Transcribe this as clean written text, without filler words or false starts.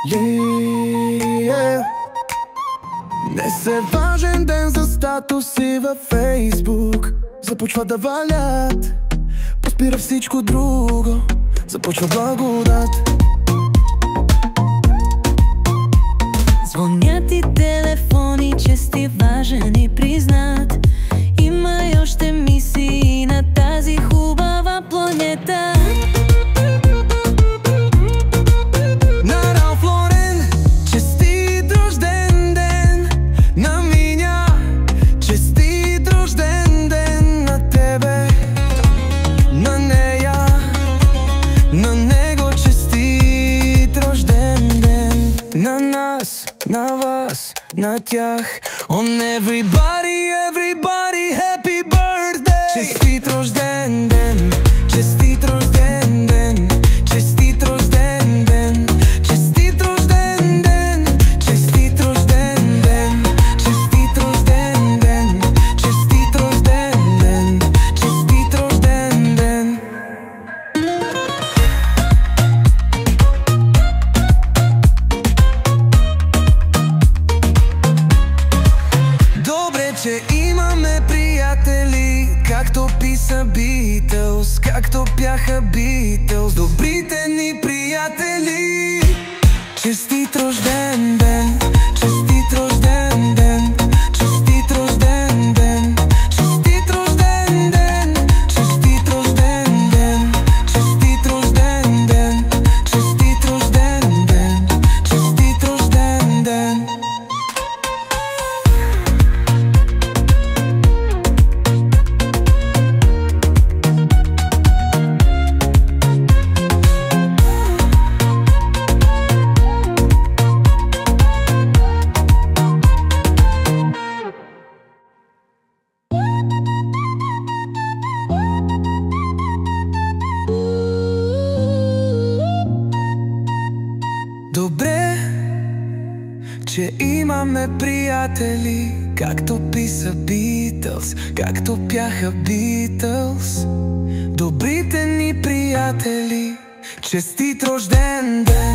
Yeah. Днес е важен ден за статуси във Фейсбук. Започва да валят, поспира всичко друго, започва благодат. Звънят и телефони, чести, важен и признат. Има и още мисии на тази хубава планета. На Ралф Лорен, честит рожден ден. На Миня, честит рожден ден. На тебе, на нея, на него честит рожден ден. На нас, на вас, на тях. On everybody, everybody, happy birthday. Честит рожден ден, честит рожден ден, честит рожден ден, честит рожден ден, честит рожден ден, честит рожден ден, честит рожден ден, честит рожден ден. Добре, че имаме приятели, както писа Битълс, както пяха Битълс. Добрите ни приятели. Честит рожден ден, честит рожден ден, честит рожден ден, честит рожден ден, честит рожден ден, честит рожден ден, честит рожден ден, честит рожден ден. Добре, че имаме приятели, както писа Битълс, както пяха Битълс. Добрите ни приятели, честит рожден ден.